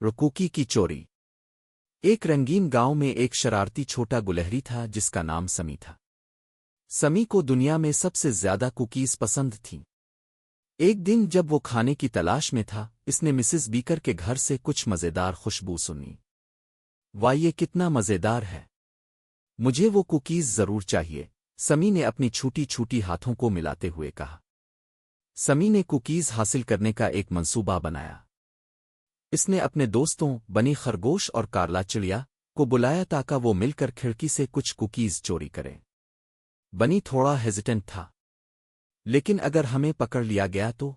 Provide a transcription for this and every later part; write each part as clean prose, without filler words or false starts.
रकुकी की चोरी। एक रंगीन गांव में एक शरारती छोटा गुलहरी था जिसका नाम समी था। समी को दुनिया में सबसे ज्यादा कुकीज पसंद थीं। एक दिन जब वो खाने की तलाश में था, इसने मिसेस बीकर के घर से कुछ मजेदार खुशबू सुनी। वाह, ये कितना मजेदार है! मुझे वो कुकीज जरूर चाहिए, समी ने अपनी छोटी छोटी हाथों को मिलाते हुए कहा। समी ने कुकीज हासिल करने का एक मंसूबा बनाया। इसने अपने दोस्तों बनी खरगोश और कारला चिड़िया को बुलाया ताकि वो मिलकर खिड़की से कुछ कुकीज चोरी करें। बनी थोड़ा हेजिटेंट था, लेकिन अगर हमें पकड़ लिया गया तो?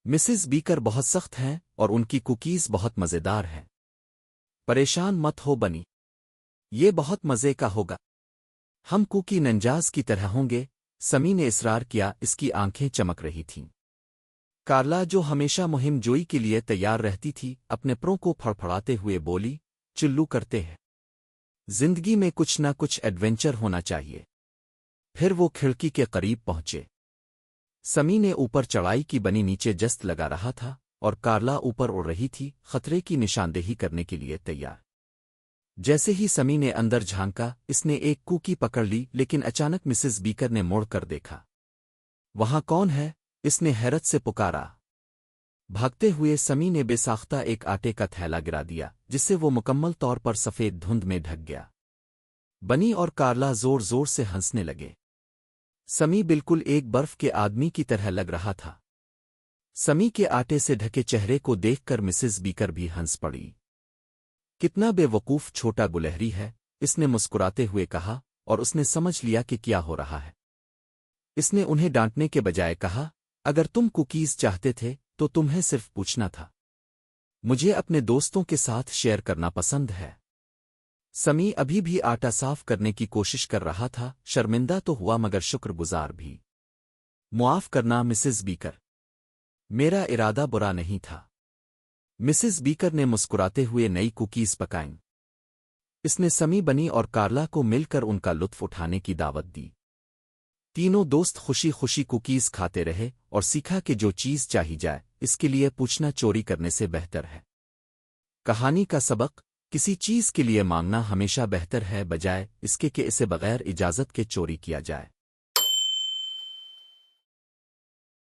मिसेस बीकर बहुत सख्त हैं और उनकी कुकीज बहुत मजेदार हैं। परेशान मत हो बनी, ये बहुत मजे का होगा। हम कुकी नंजाज की तरह होंगे, समी ने इसरार किया। इसकी आंखें चमक रही थीं। कारला, जो हमेशा मुहिम जोई के लिए तैयार रहती थी, अपने परों को फड़फड़ाते हुए बोली, चिल्लू करते हैं। जिंदगी में कुछ न कुछ एडवेंचर होना चाहिए। फिर वो खिड़की के करीब पहुंचे। समी ने ऊपर चढ़ाई की, बनी नीचे जस्त लगा रहा था और कारला ऊपर उड़ रही थी, खतरे की निशानदेही करने के लिए तैयार। जैसे ही समी ने अंदर झांका, इसने एक कुकी पकड़ ली, लेकिन अचानक मिसेस बीकर ने मुड़ कर देखा। वहां कौन है? इसने हैरत से पुकारा। भागते हुए समी ने बेसाख्ता एक आटे का थैला गिरा दिया, जिससे वो मुकम्मल तौर पर सफेद धुंध में ढक गया। बनी और कारला जोर जोर से हंसने लगे। समी बिल्कुल एक बर्फ के आदमी की तरह लग रहा था। समी के आटे से ढके चेहरे को देखकर मिसेस बीकर भी हंस पड़ी। कितना बेवकूफ छोटा गुलहरी है, इसने मुस्कुराते हुए कहा, और उसने समझ लिया कि क्या हो रहा है। इसने उन्हें डांटने के बजाय कहा, अगर तुम कुकीज चाहते थे तो तुम्हें सिर्फ पूछना था। मुझे अपने दोस्तों के साथ शेयर करना पसंद है। समी अभी भी आटा साफ करने की कोशिश कर रहा था। शर्मिंदा तो हुआ मगर शुक्रगुजार भी। मुआफ करना मिसेस बीकर, मेरा इरादा बुरा नहीं था। मिसेस बीकर ने मुस्कुराते हुए नई कुकीज पकाईं। इसने समी, बनी और कारला को मिलकर उनका लुत्फ उठाने की दावत दी। तीनों दोस्त खुशी खुशी कुकीज खाते रहे और सीखा कि जो चीज चाही जाए, इसके लिए पूछना चोरी करने से बेहतर है। कहानी का सबक: किसी चीज के लिए मांगना हमेशा बेहतर है, बजाय इसके कि इसे बगैर इजाजत के चोरी किया जाए।